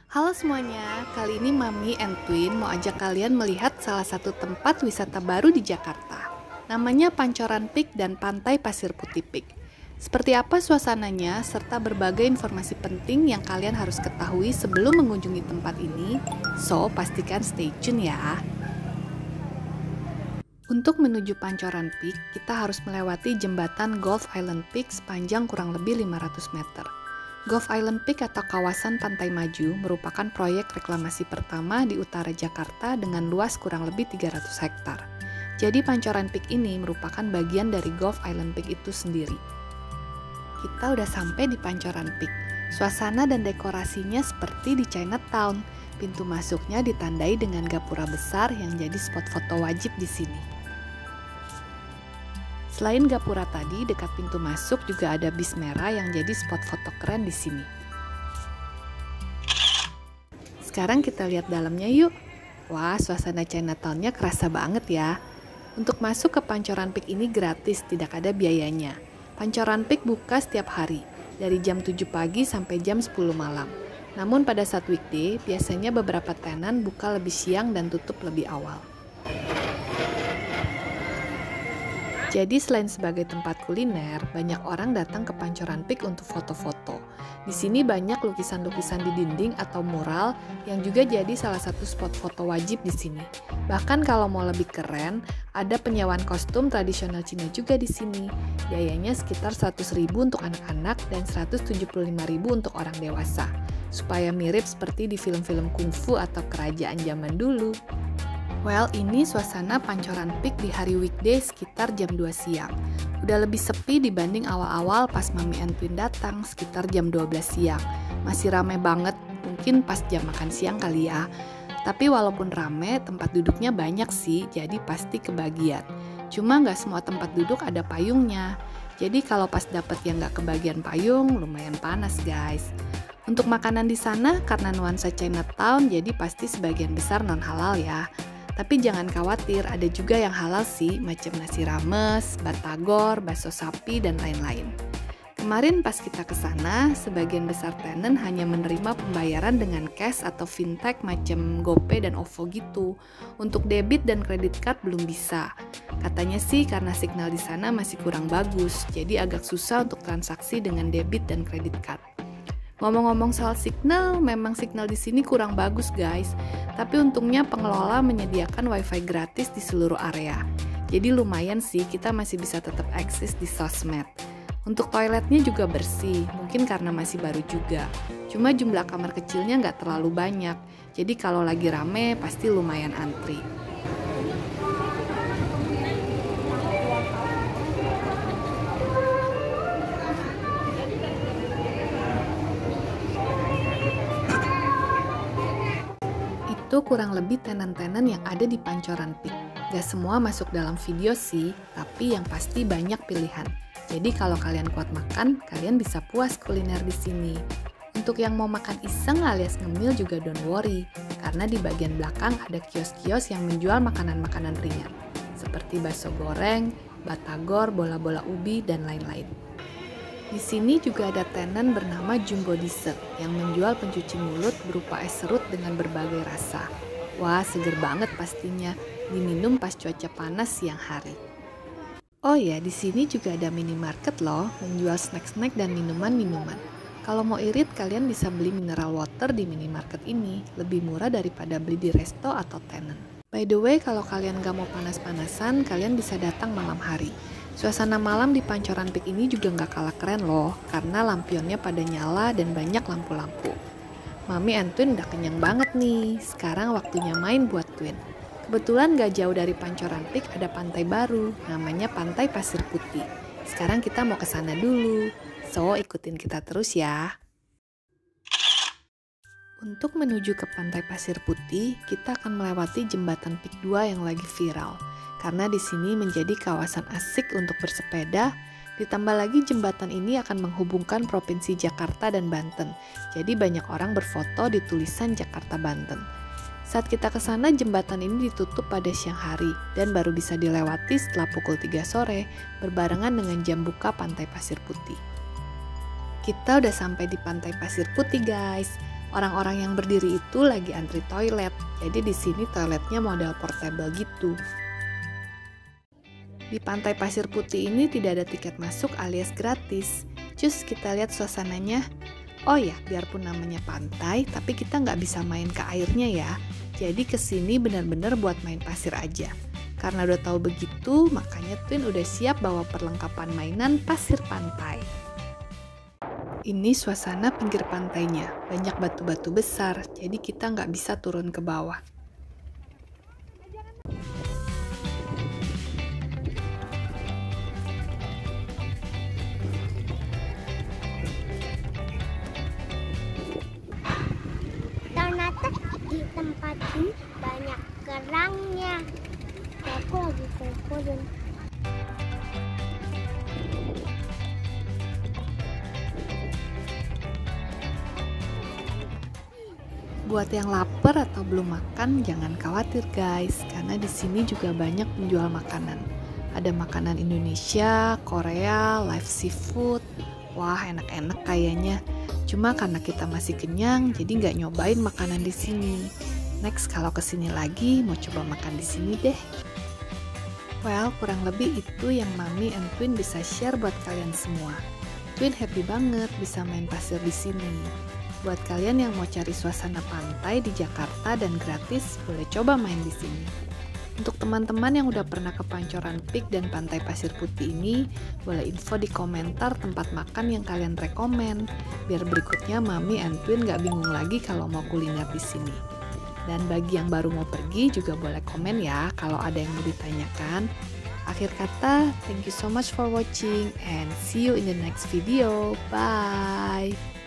Halo semuanya, kali ini Mami and Twin mau ajak kalian melihat salah satu tempat wisata baru di Jakarta. Namanya Pancoran Peak dan Pantai Pasir Putih Peak. Seperti apa suasananya, serta berbagai informasi penting yang kalian harus ketahui sebelum mengunjungi tempat ini, so pastikan stay tune ya. Untuk menuju Pancoran Peak, kita harus melewati jembatan Gulf Island Peak sepanjang kurang lebih 500 meter. Gulf Island Peak atau kawasan Pantai Maju merupakan proyek reklamasi pertama di utara Jakarta dengan luas kurang lebih 300 hektar. Jadi Pancoran Peak ini merupakan bagian dari Gulf Island Peak itu sendiri. Kita udah sampai di Pancoran Peak. Suasana dan dekorasinya seperti di Chinatown. Pintu masuknya ditandai dengan gapura besar yang jadi spot foto wajib di sini. Selain gapura tadi, dekat pintu masuk juga ada bis merah yang jadi spot foto keren di sini. Sekarang kita lihat dalamnya yuk. Wah, suasana Chinatown-nya kerasa banget ya. Untuk masuk ke Pancoran Peak ini gratis, tidak ada biayanya. Pancoran Peak buka setiap hari, dari jam 7 pagi sampai jam 10 malam. Namun pada saat weekday, biasanya beberapa tenan buka lebih siang dan tutup lebih awal. Jadi selain sebagai tempat kuliner, banyak orang datang ke Pancoran Peak untuk foto-foto. Di sini banyak lukisan-lukisan di dinding atau mural yang juga jadi salah satu spot foto wajib di sini. Bahkan kalau mau lebih keren, ada penyewaan kostum tradisional Cina juga di sini. Biayanya sekitar 100.000 untuk anak-anak dan 175.000 untuk orang dewasa, supaya mirip seperti di film-film kungfu atau kerajaan zaman dulu. Well, ini suasana Pancoran Peak di hari weekday sekitar jam 2 siang. Udah lebih sepi dibanding awal-awal pas Mami and Twin datang sekitar jam 12 siang. Masih rame banget, mungkin pas jam makan siang kali ya. Tapi walaupun rame, tempat duduknya banyak sih, jadi pasti kebagian. Cuma nggak semua tempat duduk ada payungnya. Jadi kalau pas dapet yang nggak kebagian payung, lumayan panas guys. Untuk makanan di sana, karena nuansa Chinatown, jadi pasti sebagian besar non-halal ya. Tapi jangan khawatir, ada juga yang halal sih, macam nasi rames, batagor, bakso sapi, dan lain-lain. Kemarin pas kita ke sana, sebagian besar tenan hanya menerima pembayaran dengan cash atau fintech macam GoPay dan OVO gitu. Untuk debit dan kredit card belum bisa. Katanya sih karena signal di sana masih kurang bagus, jadi agak susah untuk transaksi dengan debit dan kredit card. Ngomong-ngomong soal signal, memang signal di sini kurang bagus guys. Tapi untungnya pengelola menyediakan wifi gratis di seluruh area. Jadi lumayan sih kita masih bisa tetap eksis di sosmed. Untuk toiletnya juga bersih, mungkin karena masih baru juga. Cuma jumlah kamar kecilnya nggak terlalu banyak. Jadi kalau lagi rame pasti lumayan antri. Itu kurang lebih tenan-tenan yang ada di Pancoran Peak. Gak semua masuk dalam video sih, tapi yang pasti banyak pilihan. Jadi kalau kalian kuat makan, kalian bisa puas kuliner di sini. Untuk yang mau makan iseng alias ngemil juga don't worry, karena di bagian belakang ada kios-kios yang menjual makanan-makanan ringan, seperti bakso goreng, batagor, bola-bola ubi, dan lain-lain. Di sini juga ada tenan bernama Jumbo Dessert yang menjual pencuci mulut berupa es serut dengan berbagai rasa. Wah, seger banget pastinya, diminum pas cuaca panas siang hari. Oh ya, di sini juga ada minimarket loh, menjual snack-snack dan minuman-minuman. Kalau mau irit, kalian bisa beli mineral water di minimarket ini, lebih murah daripada beli di resto atau tenan. By the way, kalau kalian gak mau panas-panasan, kalian bisa datang malam hari. Suasana malam di Pancoran Peak ini juga nggak kalah keren loh, karena lampionnya pada nyala dan banyak lampu-lampu. Mami and Twin udah kenyang banget nih, sekarang waktunya main buat Twin. Kebetulan gak jauh dari Pancoran Peak ada pantai baru, namanya Pantai Pasir Putih. Sekarang kita mau ke sana dulu, so ikutin kita terus ya. Untuk menuju ke Pantai Pasir Putih, kita akan melewati jembatan Peak 2 yang lagi viral. Karena di sini menjadi kawasan asik untuk bersepeda, ditambah lagi jembatan ini akan menghubungkan Provinsi Jakarta dan Banten. Jadi banyak orang berfoto di tulisan Jakarta Banten. Saat kita ke sana, jembatan ini ditutup pada siang hari dan baru bisa dilewati setelah pukul 3 sore, berbarengan dengan jam buka Pantai Pasir Putih. Kita udah sampai di Pantai Pasir Putih guys. Orang-orang yang berdiri itu lagi antri toilet, jadi di sini toiletnya model portable gitu. Di Pantai Pasir Putih ini tidak ada tiket masuk alias gratis. Cus, kita lihat suasananya. Oh ya, biarpun namanya pantai, tapi kita nggak bisa main ke airnya ya. Jadi kesini benar-benar buat main pasir aja. Karena udah tahu begitu, makanya Twin udah siap bawa perlengkapan mainan pasir pantai. Ini suasana pinggir pantainya, banyak batu-batu besar, jadi kita nggak bisa turun ke bawah. Ternyata di tempat ini banyak kerangnya. Aku lagi kumpulin. Buat yang lapar atau belum makan, jangan khawatir guys, karena di sini juga banyak penjual makanan. Ada makanan Indonesia, Korea, live seafood. Wah, enak-enak kayaknya. Cuma karena kita masih kenyang, jadi nggak nyobain makanan di sini. Next, kalau kesini lagi, mau coba makan di sini deh. Well, kurang lebih itu yang Mami and Twin bisa share buat kalian semua. Twin happy banget bisa main pasir di sini. Buat kalian yang mau cari suasana pantai di Jakarta dan gratis, boleh coba main di sini. Untuk teman-teman yang udah pernah ke Pancoran Peak dan Pantai Pasir Putih ini, boleh info di komentar tempat makan yang kalian rekomen, biar berikutnya Mami and Twin gak bingung lagi kalau mau kuliner di sini. Dan bagi yang baru mau pergi juga boleh komen ya kalau ada yang mau ditanyakan. Akhir kata, thank you so much for watching and see you in the next video. Bye!